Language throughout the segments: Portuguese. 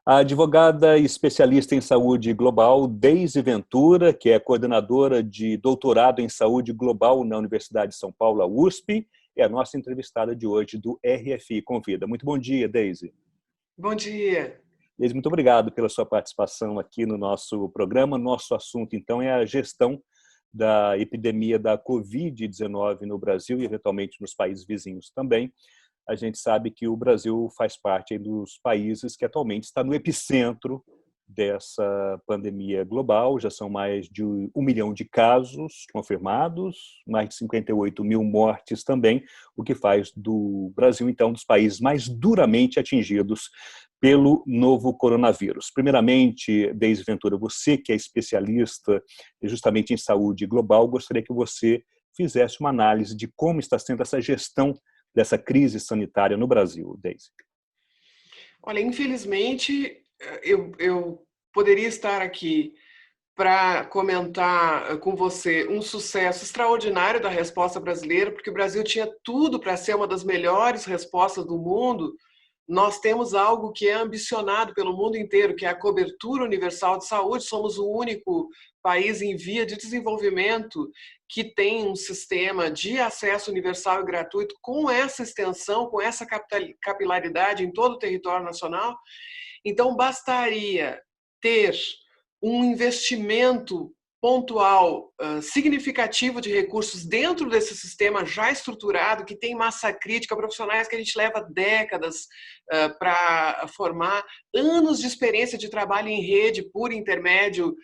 A advogada especialista em saúde global, Deise Ventura, que é coordenadora de doutorado em saúde global na Universidade de São Paulo, a USP, é a nossa entrevistada de hoje do RFI Convida. Muito bom dia, Deise. Bom dia. Deise, muito obrigado pela sua participação aqui no nosso programa. Nosso assunto, então, é a gestão da epidemia da Covid-19 no Brasil e, eventualmente, nos países vizinhos também. A gente sabe que o Brasil faz parte dos países que atualmente está no epicentro dessa pandemia global. Já são mais de 1 milhão de casos confirmados, mais de 58 mil mortes também, o que faz do Brasil, então, um dos países mais duramente atingidos pelo novo coronavírus. Primeiramente, Deise Ventura, você que é especialista justamente em saúde global, gostaria que você fizesse uma análise de como está sendo essa gestão dessa crise sanitária no Brasil, Deise. Olha, infelizmente, eu poderia estar aqui para comentar com você um sucesso extraordinário da resposta brasileira, porque o Brasil tinha tudo para ser uma das melhores respostas do mundo. Nós temos algo que é ambicionado pelo mundo inteiro, que é a cobertura universal de saúde. Somos o único país em via de desenvolvimento que tem um sistema de acesso universal e gratuito com essa extensão, com essa capilaridade em todo o território nacional. Então, bastaria ter um investimento pontual, significativo de recursos dentro desse sistema já estruturado, que tem massa crítica, profissionais que a gente leva décadas para formar, anos de experiência de trabalho em rede por intermédio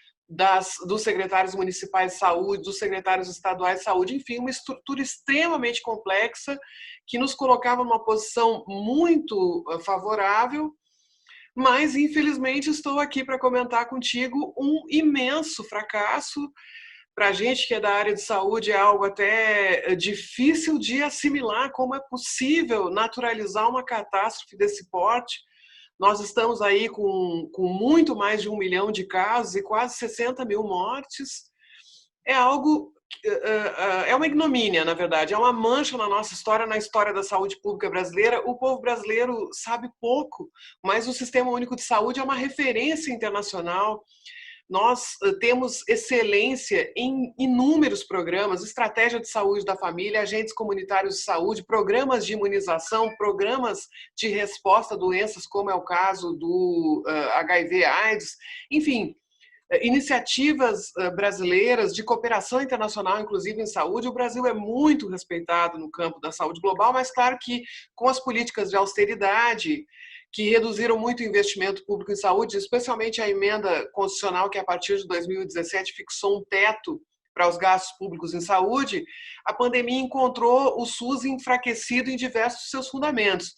dos secretários municipais de saúde, dos secretários estaduais de saúde, enfim, uma estrutura extremamente complexa que nos colocava numa posição muito favorável. Mas, infelizmente, estou aqui para comentar contigo um imenso fracasso. Para a gente que é da área de saúde, é algo até difícil de assimilar como é possível naturalizar uma catástrofe desse porte. Nós estamos aí com muito mais de 1 milhão de casos e quase 60 mil mortes. É algo, é uma ignomínia, na verdade, é uma mancha na nossa história, na história da saúde pública brasileira. O povo brasileiro sabe pouco, mas o Sistema Único de Saúde é uma referência internacional. Nós temos excelência em inúmeros programas, estratégia de saúde da família, agentes comunitários de saúde, programas de imunização, programas de resposta a doenças, como é o caso do HIV/AIDS, enfim, iniciativas brasileiras de cooperação internacional, inclusive em saúde. O Brasil é muito respeitado no campo da saúde global, mas claro que com as políticas de austeridade, que reduziram muito o investimento público em saúde, especialmente a emenda constitucional que a partir de 2017 fixou um teto para os gastos públicos em saúde, a pandemia encontrou o SUS enfraquecido em diversos seus fundamentos.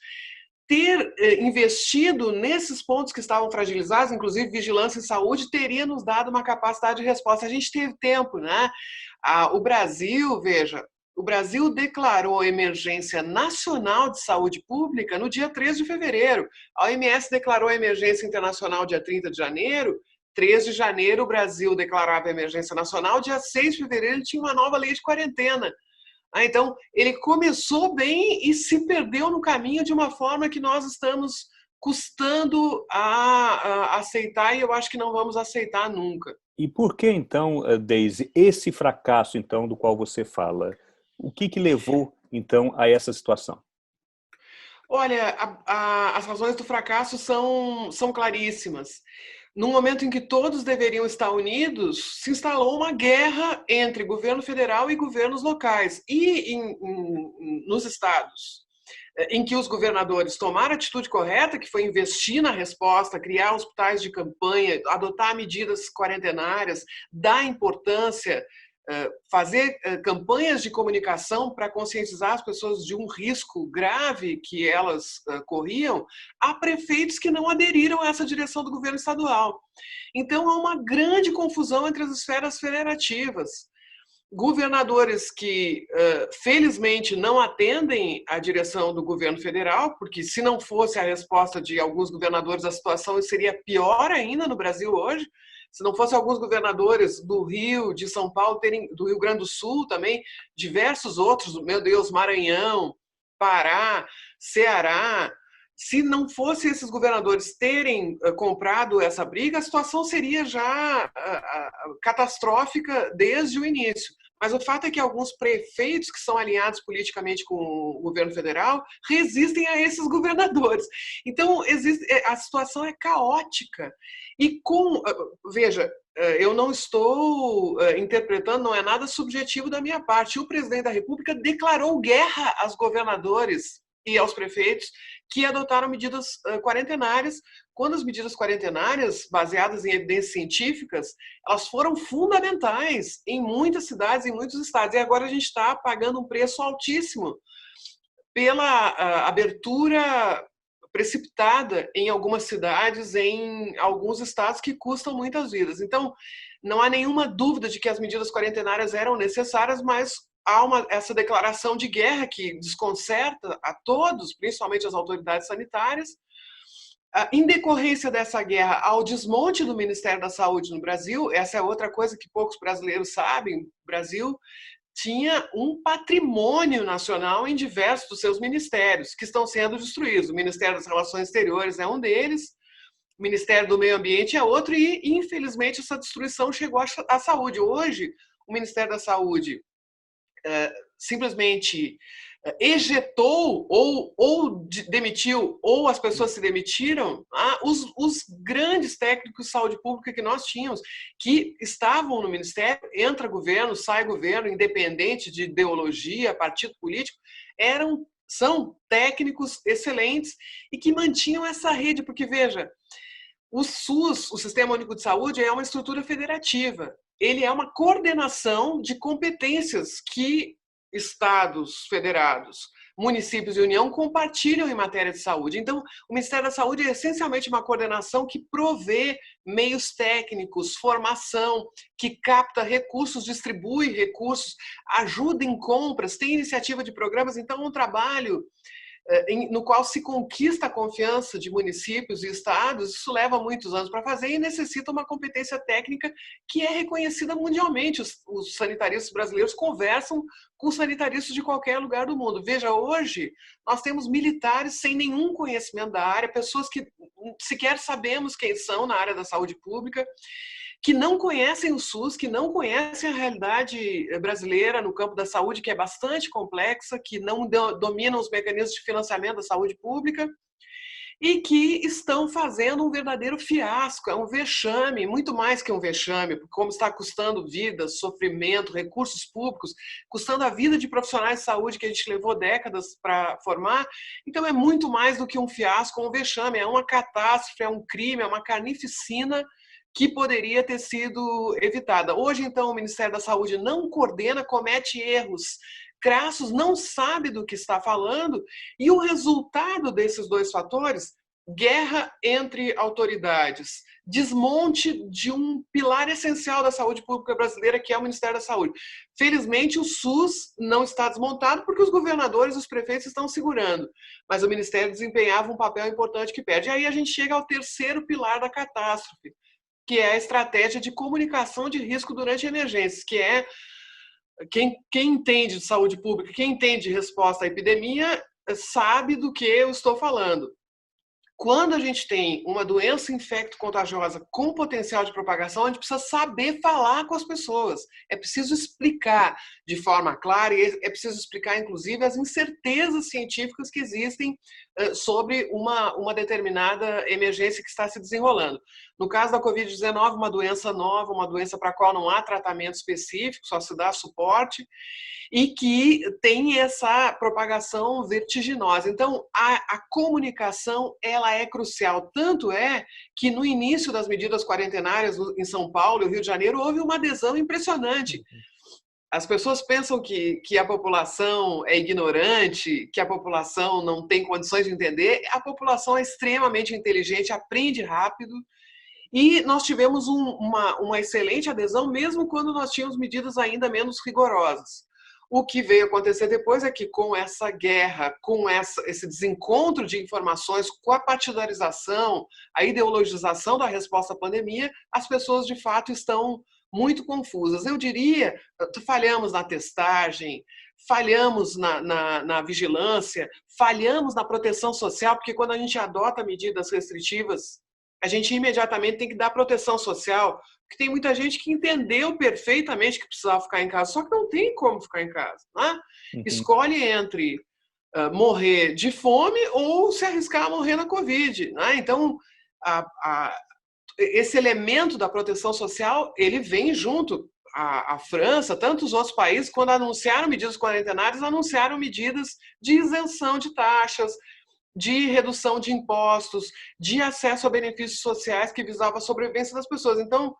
Ter investido nesses pontos que estavam fragilizados, inclusive vigilância em saúde, teria nos dado uma capacidade de resposta. A gente teve tempo, né? O Brasil, veja, o Brasil declarou emergência nacional de saúde pública no dia 3 de fevereiro. A OMS declarou emergência internacional dia 30 de janeiro. 3 de janeiro o Brasil declarava emergência nacional, dia 6 de fevereiro ele tinha uma nova lei de quarentena. Então, ele começou bem e se perdeu no caminho de uma forma que nós estamos custando a aceitar, e eu acho que não vamos aceitar nunca. E por que, então, Deise, esse fracasso, então, do qual você fala? O que levou, então, a essa situação? Olha, as razões do fracasso são claríssimas. No momento em que todos deveriam estar unidos, se instalou uma guerra entre governo federal e governos locais. E nos estados em que os governadores tomaram a atitude correta, que foi investir na resposta, criar hospitais de campanha, adotar medidas quarentenárias, dar importância, fazer campanhas de comunicação para conscientizar as pessoas de um risco grave que elas corriam, há prefeitos que não aderiram a essa direção do governo estadual. Então, há uma grande confusão entre as esferas federativas. Governadores que, felizmente, não atendem à direção do governo federal, porque se não fosse a resposta de alguns governadores, a situação seria pior ainda no Brasil hoje. Se não fosse alguns governadores do Rio, de São Paulo, do Rio Grande do Sul também, diversos outros, meu Deus, Maranhão, Pará, Ceará, se não fosse esses governadores terem comprado essa briga, a situação seria já catastrófica desde o início. Mas o fato é que alguns prefeitos que são alinhados politicamente com o governo federal resistem a esses governadores. Então, a situação é caótica. E veja, eu não estou interpretando, não é nada subjetivo da minha parte. O presidente da República declarou guerra aos governadores e aos prefeitos que adotaram medidas quarentenárias, quando as medidas quarentenárias, baseadas em evidências científicas, elas foram fundamentais em muitas cidades, em muitos estados. E agora a gente está pagando um preço altíssimo pela abertura precipitada em algumas cidades, em alguns estados, que custam muitas vidas. Então, não há nenhuma dúvida de que as medidas quarentenárias eram necessárias, mas há essa declaração de guerra que desconcerta a todos, principalmente as autoridades sanitárias. Em decorrência dessa guerra, ao desmonte do Ministério da Saúde no Brasil, essa é outra coisa que poucos brasileiros sabem, o Brasil tinha um patrimônio nacional em diversos dos seus ministérios, que estão sendo destruídos. O Ministério das Relações Exteriores é um deles, o Ministério do Meio Ambiente é outro, e, infelizmente, essa destruição chegou à saúde. Hoje, o Ministério da Saúde simplesmente ejetou ou demitiu, ou as pessoas se demitiram, os grandes técnicos de saúde pública que nós tínhamos, que estavam no Ministério, entra governo, sai governo, independente de ideologia, partido político, são técnicos excelentes e que mantinham essa rede, porque, veja, o SUS, o Sistema Único de Saúde, é uma estrutura federativa. Ele é uma coordenação de competências que estados federados, municípios e União compartilham em matéria de saúde. Então, o Ministério da Saúde é essencialmente uma coordenação que provê meios técnicos, formação, que capta recursos, distribui recursos, ajuda em compras, tem iniciativa de programas. Então, é um trabalho no qual se conquista a confiança de municípios e estados. Isso leva muitos anos para fazer e necessita uma competência técnica que é reconhecida mundialmente. Os sanitaristas brasileiros conversam com sanitaristas de qualquer lugar do mundo. Veja, hoje nós temos militares sem nenhum conhecimento da área, pessoas que sequer sabemos quem são na área da saúde pública, que não conhecem o SUS, que não conhecem a realidade brasileira no campo da saúde, que é bastante complexa, que não dominam os mecanismos de financiamento da saúde pública e que estão fazendo um verdadeiro fiasco, é um vexame, muito mais que um vexame, como está custando vidas, sofrimento, recursos públicos, custando a vida de profissionais de saúde que a gente levou décadas para formar. Então é muito mais do que um fiasco, um vexame, é uma catástrofe, é um crime, é uma carnificina que poderia ter sido evitada. Hoje, então, o Ministério da Saúde não coordena, comete erros crassos, não sabe do que está falando, e o resultado desses dois fatores, guerra entre autoridades, desmonte de um pilar essencial da saúde pública brasileira, que é o Ministério da Saúde. Felizmente, o SUS não está desmontado porque os governadores e os prefeitos estão segurando, mas o Ministério desempenhava um papel importante que perde. E aí a gente chega ao terceiro pilar da catástrofe, que é a estratégia de comunicação de risco durante emergências, que é quem entende de saúde pública, quem entende de resposta à epidemia, sabe do que eu estou falando. Quando a gente tem uma doença infecto-contagiosa com potencial de propagação, a gente precisa saber falar com as pessoas. É preciso explicar de forma clara, e é preciso explicar, inclusive, as incertezas científicas que existem sobre uma determinada emergência que está se desenrolando. No caso da Covid-19, uma doença nova, uma doença para a qual não há tratamento específico, só se dá suporte, e que tem essa propagação vertiginosa. Então, a comunicação, ela é crucial. Tanto é que no início das medidas quarentenárias em São Paulo e Rio de Janeiro, houve uma adesão impressionante. As pessoas pensam que a população é ignorante, que a população não tem condições de entender. A população é extremamente inteligente, aprende rápido. E nós tivemos uma excelente adesão, mesmo quando nós tínhamos medidas ainda menos rigorosas. O que veio acontecer depois é que, com essa guerra, com esse desencontro de informações, com a partidarização, a ideologização da resposta à pandemia, as pessoas, de fato, estão muito confusas. Eu diria, falhamos na testagem, falhamos na vigilância, falhamos na proteção social, porque quando a gente adota medidas restritivas, a gente imediatamente tem que dar proteção social, porque tem muita gente que entendeu perfeitamente que precisava ficar em casa, só que não tem como ficar em casa, né? Escolhe entre morrer de fome ou se arriscar a morrer na Covid, né? Então, esse elemento da proteção social, ele vem junto. A França, tantos outros países, quando anunciaram medidas quarentenárias, anunciaram medidas de isenção de taxas, de redução de impostos, de acesso a benefícios sociais que visavam a sobrevivência das pessoas. Então,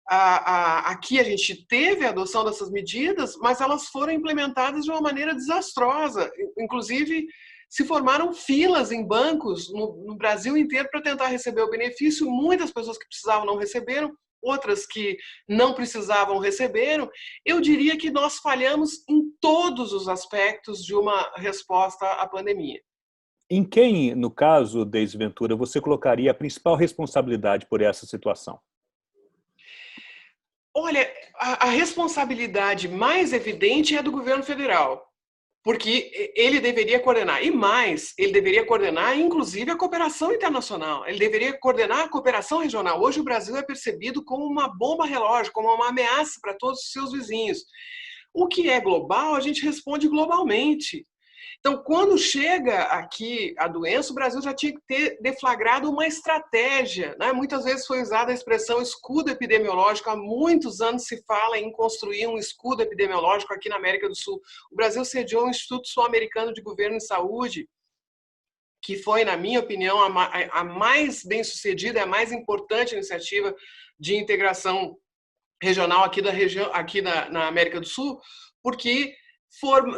aqui a gente teve a adoção dessas medidas, mas elas foram implementadas de uma maneira desastrosa. Inclusive, se formaram filas em bancos no Brasil inteiro para tentar receber o benefício. Muitas pessoas que precisavam não receberam, outras que não precisavam receberam. Eu diria que nós falhamos em todos os aspectos de uma resposta à pandemia. Em quem, no caso, Deise Ventura, você colocaria a principal responsabilidade por essa situação? Olha, a responsabilidade mais evidente é do governo federal, porque ele deveria coordenar, e mais, ele deveria coordenar inclusive a cooperação internacional, ele deveria coordenar a cooperação regional. Hoje o Brasil é percebido como uma bomba relógio, como uma ameaça para todos os seus vizinhos. O que é global, a gente responde globalmente. Então, quando chega aqui a doença, o Brasil já tinha que ter deflagrado uma estratégia, né? Muitas vezes foi usada a expressão escudo epidemiológico. Há muitos anos se fala em construir um escudo epidemiológico aqui na América do Sul. O Brasil sediou o Instituto Sul-Americano de Governo e Saúde, que foi, na minha opinião, a mais bem-sucedida, a mais importante iniciativa de integração regional aqui na América do Sul, porque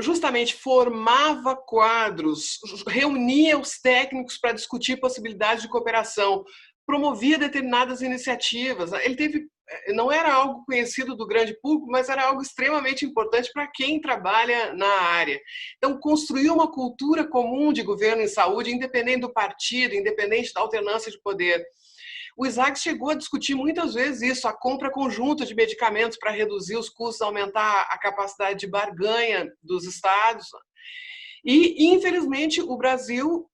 justamente formava quadros, reunia os técnicos para discutir possibilidades de cooperação, promovia determinadas iniciativas. Ele não era algo conhecido do grande público, mas era algo extremamente importante para quem trabalha na área. Então, construiu uma cultura comum de governo em saúde, independente do partido, independente da alternância de poder. O Isaac chegou a discutir muitas vezes isso, a compra conjunta de medicamentos para reduzir os custos, aumentar a capacidade de barganha dos estados. E, infelizmente, o Brasil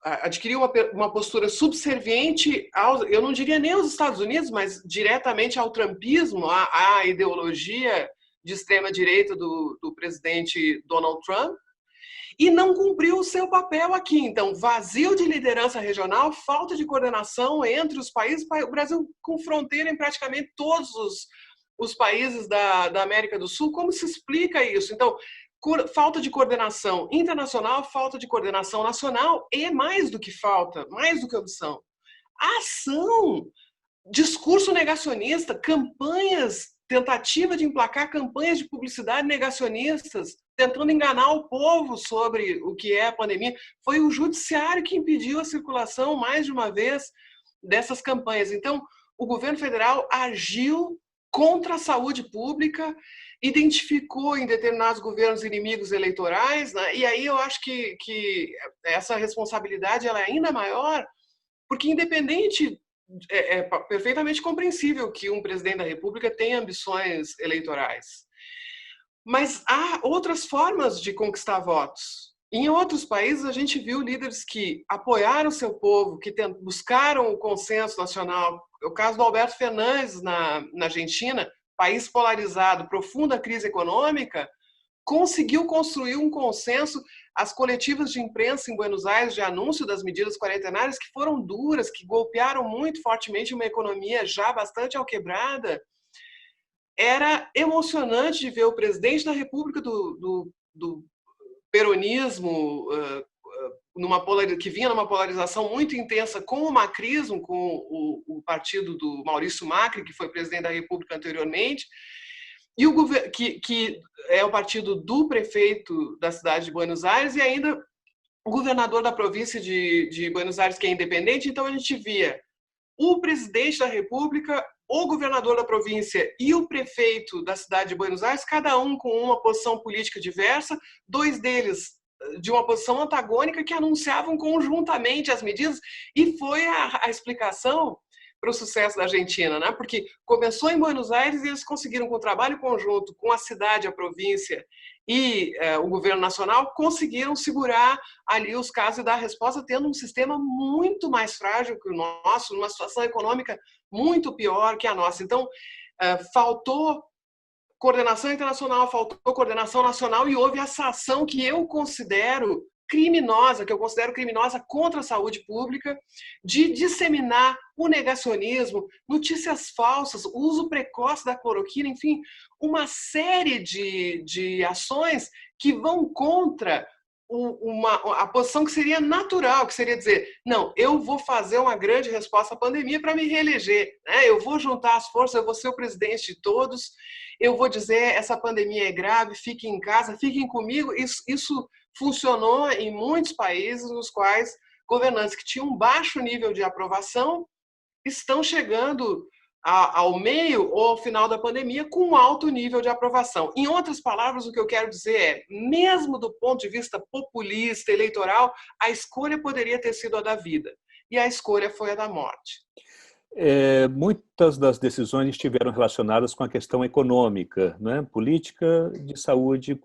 adquiriu uma postura subserviente, eu não diria nem aos Estados Unidos, mas diretamente ao trumpismo, à ideologia de extrema-direita do presidente Donald Trump, e não cumpriu o seu papel aqui. Então, vazio de liderança regional, falta de coordenação entre os países, o Brasil com fronteira em praticamente todos os países da América do Sul. Como se explica isso? Então, falta de coordenação internacional, falta de coordenação nacional, e mais do que falta, mais do que opção, ação, discurso negacionista, tentativa de emplacar campanhas de publicidade negacionistas, tentando enganar o povo sobre o que é a pandemia. Foi o judiciário que impediu a circulação, mais de uma vez, dessas campanhas. Então, o governo federal agiu contra a saúde pública, identificou em determinados governos inimigos eleitorais, né? E aí eu acho que essa responsabilidade ela é ainda maior, porque independente, é perfeitamente compreensível que um presidente da República tenha ambições eleitorais. Mas há outras formas de conquistar votos. Em outros países, a gente viu líderes que apoiaram o seu povo, que buscaram o consenso nacional. O caso do Alberto Fernandes, na Argentina, país polarizado, profunda crise econômica, conseguiu construir um consenso. As coletivas de imprensa em Buenos Aires de anúncio das medidas quarentenárias, que foram duras, que golpearam muito fortemente uma economia já bastante alquebrada. Era emocionante de ver o presidente da República do peronismo, que vinha numa polarização muito intensa com o macrismo, com o partido do Maurício Macri, que foi presidente da República anteriormente, e que é o partido do prefeito da cidade de Buenos Aires, e ainda o governador da província de Buenos Aires, que é independente. Então a gente via o presidente da República, o governador da província e o prefeito da cidade de Buenos Aires, cada um com uma posição política diversa, dois deles de uma posição antagônica, que anunciavam conjuntamente as medidas, e foi a explicação para o sucesso da Argentina, né? Porque começou em Buenos Aires e eles conseguiram, com o trabalho conjunto com a cidade, a província e o governo nacional, conseguiram segurar ali os casos e dar resposta, tendo um sistema muito mais frágil que o nosso, numa situação econômica muito pior que a nossa. Então, faltou coordenação internacional, faltou coordenação nacional e houve essa ação que eu considero criminosa, contra a saúde pública, de disseminar o negacionismo, notícias falsas, o uso precoce da cloroquina, enfim, uma série de ações que vão contra a posição que seria natural, que seria dizer, não, eu vou fazer uma grande resposta à pandemia para me reeleger, né? Eu vou juntar as forças, eu vou ser o presidente de todos, eu vou dizer, essa pandemia é grave, fiquem em casa, fiquem comigo. Isso funcionou em muitos países nos quais governantes que tinham um baixo nível de aprovação estão chegando ao meio ou ao final da pandemia com um alto nível de aprovação. Em outras palavras, o que eu quero dizer é, mesmo do ponto de vista populista, eleitoral, a escolha poderia ter sido a da vida. E a escolha foi a da morte. Muitas das decisões estiveram relacionadas com a questão econômica, né? Política de saúde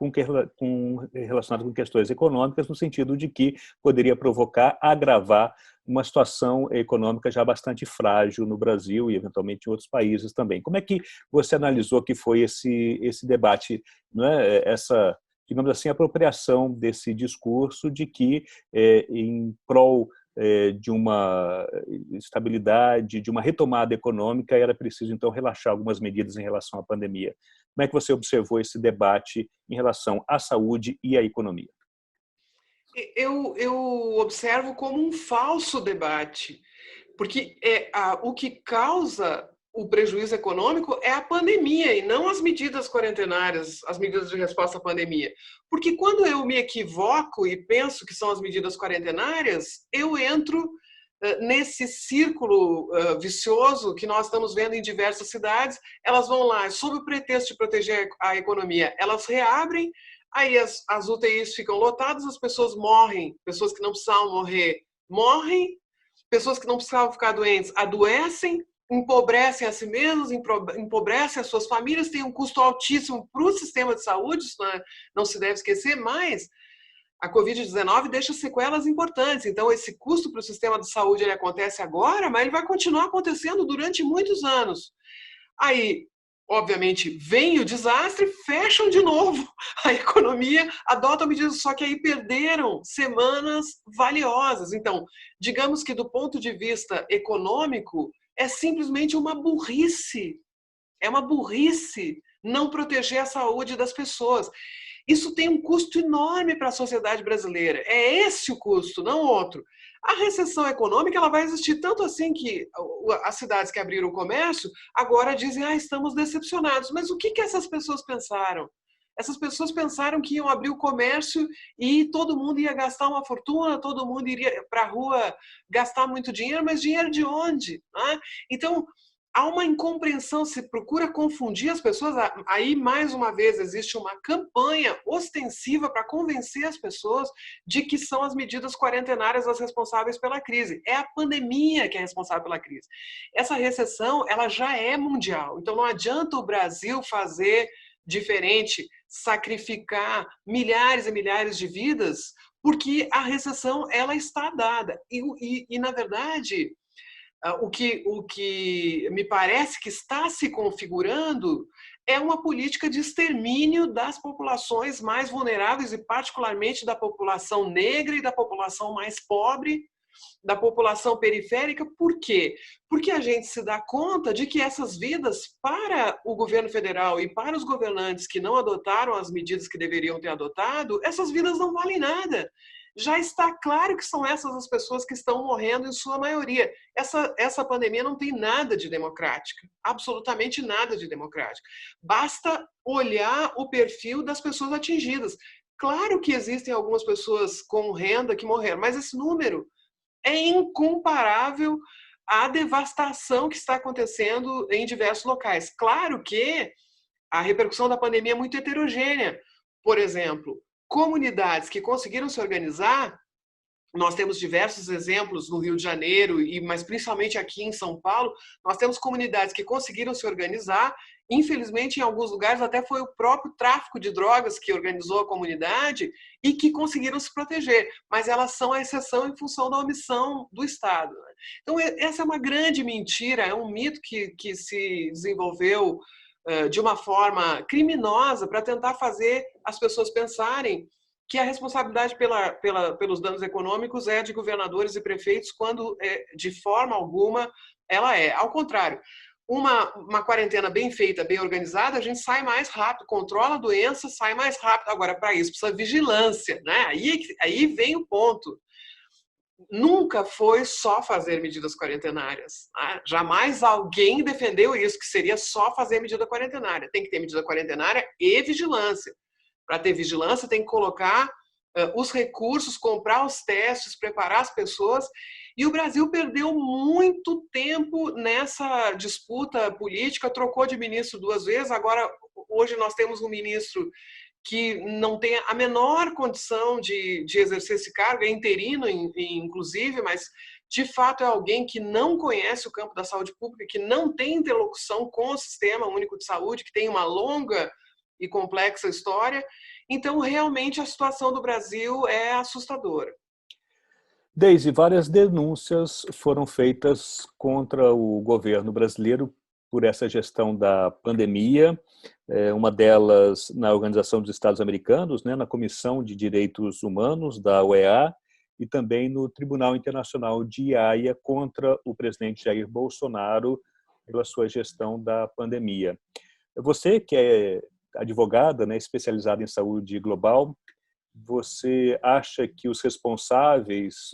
relacionada com questões econômicas, no sentido de que poderia provocar, agravar uma situação econômica já bastante frágil no Brasil e, eventualmente, em outros países também. Como é que você analisou que foi esse debate, né? Essa, digamos assim, apropriação desse discurso de que, em prol de uma estabilidade, de uma retomada econômica, era preciso, então, relaxar algumas medidas em relação à pandemia. Como é que você observou esse debate em relação à saúde e à economia? Eu observo como um falso debate, porque o que causa o prejuízo econômico é a pandemia e não as medidas quarentenárias, as medidas de resposta à pandemia. Porque quando eu me equivoco e penso que são as medidas quarentenárias, eu entro nesse círculo vicioso que nós estamos vendo em diversas cidades. Elas vão lá, sob o pretexto de proteger a economia, elas reabrem, aí as UTIs ficam lotadas, as pessoas morrem, pessoas que não precisavam morrer, morrem, pessoas que não precisavam ficar doentes, adoecem, empobrecem a si mesmos, empobrecem as suas famílias, tem um custo altíssimo para o sistema de saúde, isso não se deve esquecer, mas a Covid-19 deixa sequelas importantes. Então, esse custo para o sistema de saúde ele acontece agora, mas ele vai continuar acontecendo durante muitos anos. Aí, obviamente, vem o desastre, fecham de novo a economia, adotam medidas, só que aí perderam semanas valiosas. Então, digamos que do ponto de vista econômico, é simplesmente uma burrice. É uma burrice não proteger a saúde das pessoas. Isso tem um custo enorme para a sociedade brasileira. É esse o custo, não outro. A recessão econômica ela vai existir tanto assim que as cidades que abriram o comércio agora dizem estamos decepcionados. Mas o que essas pessoas pensaram? Essas pessoas pensaram que iam abrir o comércio e todo mundo ia gastar uma fortuna, todo mundo iria para a rua gastar muito dinheiro, mas dinheiro de onde? Então, há uma incompreensão, se procura confundir as pessoas. Aí, mais uma vez, existe uma campanha ostensiva para convencer as pessoas de que são as medidas quarentenárias as responsáveis pela crise. É a pandemia que é responsável pela crise. Essa recessão, ela já é mundial. Então, não adianta o Brasil fazer diferente, sacrificar milhares e milhares de vidas, porque a recessão, ela está dada. E na verdade... O que me parece que está se configurando é uma política de extermínio das populações mais vulneráveis e particularmente da população negra e da população mais pobre, da população periférica. Por quê? Porque a gente se dá conta de que essas vidas, para o governo federal e para os governantes que não adotaram as medidas que deveriam ter adotado, essas vidas não valem nada. Já está claro que são essas as pessoas que estão morrendo em sua maioria. Essa pandemia não tem nada de democrática, absolutamente nada de democrática. Basta olhar o perfil das pessoas atingidas. Claro que existem algumas pessoas com renda que morreram, mas esse número é incomparável à devastação que está acontecendo em diversos locais. Claro que a repercussão da pandemia é muito heterogênea. Por exemplo, comunidades que conseguiram se organizar Nós temos diversos exemplos no Rio de Janeiro, mas principalmente aqui em São Paulo, nós temos comunidades que conseguiram se organizar. Infelizmente, em alguns lugares, até foi o próprio tráfico de drogas que organizou a comunidade e que conseguiram se proteger, mas elas são a exceção em função da omissão do Estado. Então, essa é uma grande mentira, é um mito que se desenvolveu de uma forma criminosa para tentar fazer as pessoas pensarem que a responsabilidade pelos danos econômicos é de governadores e prefeitos, quando, de forma alguma, ela é. Ao contrário, uma quarentena bem feita, bem organizada, a gente sai mais rápido, controla a doença, sai mais rápido. Agora, para isso, precisa vigilância, né? Aí vem o ponto. Nunca foi só fazer medidas quarentenárias. Né? Jamais alguém defendeu isso, que seria só fazer medida quarentenária. Tem que ter medida quarentenária e vigilância. Para ter vigilância, tem que colocar os recursos, comprar os testes, preparar as pessoas. E o Brasil perdeu muito tempo nessa disputa política, trocou de ministro 2 vezes. Agora, hoje nós temos um ministro que não tem a menor condição de exercer esse cargo, é interino, inclusive, mas de fato é alguém que não conhece o campo da saúde pública, que não tem interlocução com o Sistema Único de Saúde, que tem uma longa e complexa história. Então, realmente, a situação do Brasil é assustadora. Deise, várias denúncias foram feitas contra o governo brasileiro por essa gestão da pandemia, uma delas na Organização dos Estados Americanos, né, na Comissão de Direitos Humanos da OEA, e também no Tribunal Internacional de Haia contra o presidente Jair Bolsonaro pela sua gestão da pandemia. Você, que é advogada, né, especializada em saúde global, você acha que os responsáveis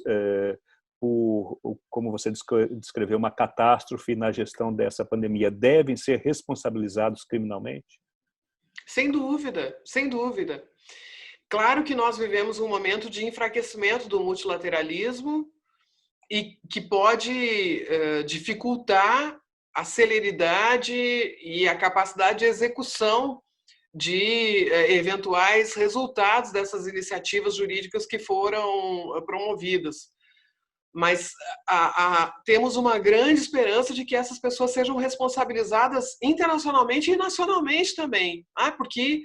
por, como você descreveu, uma catástrofe na gestão dessa pandemia devem ser responsabilizados criminalmente? Sem dúvida, sem dúvida. Claro que nós vivemos um momento de enfraquecimento do multilateralismo e que pode dificultar a celeridade e a capacidade de execução de eventuais resultados dessas iniciativas jurídicas que foram promovidas. Mas temos uma grande esperança de que essas pessoas sejam responsabilizadas internacionalmente e nacionalmente também, porque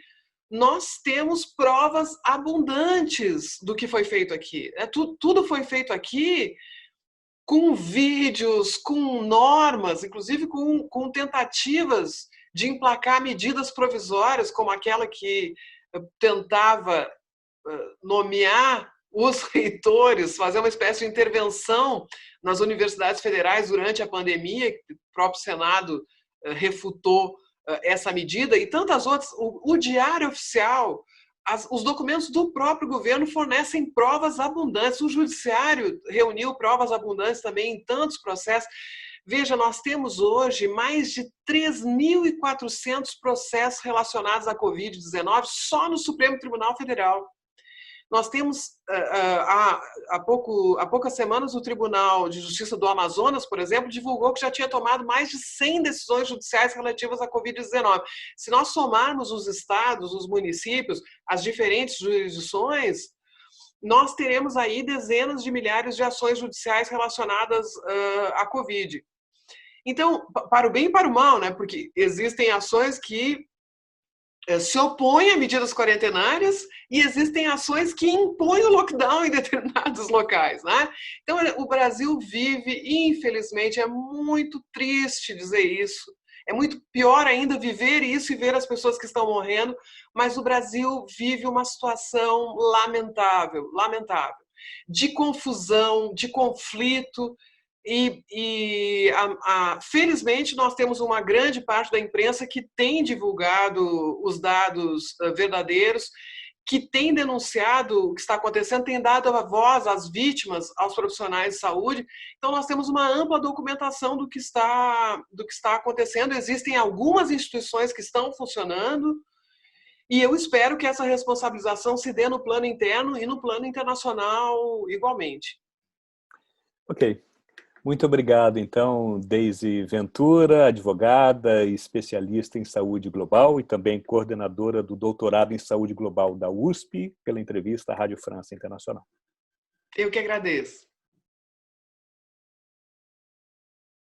nós temos provas abundantes do que foi feito aqui. Tudo foi feito aqui com vídeos, com normas, inclusive com tentativas de emplacar medidas provisórias, como aquela que tentava nomear os reitores, fazer uma espécie de intervenção nas universidades federais durante a pandemia, que o próprio Senado refutou essa medida, e tantas outras. O Diário Oficial, os documentos do próprio governo fornecem provas abundantes. O Judiciário reuniu provas abundantes também em tantos processos. Veja, nós temos hoje mais de 3.400 processos relacionados à Covid-19 só no Supremo Tribunal Federal. Nós temos, há poucas semanas, o Tribunal de Justiça do Amazonas, por exemplo, divulgou que já tinha tomado mais de 100 decisões judiciais relativas à Covid-19. Se nós somarmos os estados, os municípios, as diferentes jurisdições, nós teremos aí dezenas de milhares de ações judiciais relacionadas à Covid. Então, para o bem e para o mal, né? Porque existem ações que se opõem a medidas quarentenárias e existem ações que impõem o lockdown em determinados locais, né? Então, o Brasil vive, infelizmente, é muito triste dizer isso, é muito pior ainda viver isso e ver as pessoas que estão morrendo, mas o Brasil vive uma situação lamentável, lamentável, de confusão, de conflito. Felizmente, nós temos uma grande parte da imprensa que tem divulgado os dados verdadeiros, que tem denunciado o que está acontecendo, tem dado a voz às vítimas, aos profissionais de saúde. Então, nós temos uma ampla documentação do que está acontecendo. Existem algumas instituições que estão funcionando, e eu espero que essa responsabilização se dê no plano interno e no plano internacional igualmente. Ok. Muito obrigado, então, Deise Ventura, advogada e especialista em saúde global e também coordenadora do doutorado em saúde global da USP, pela entrevista à Rádio França Internacional. Eu que agradeço.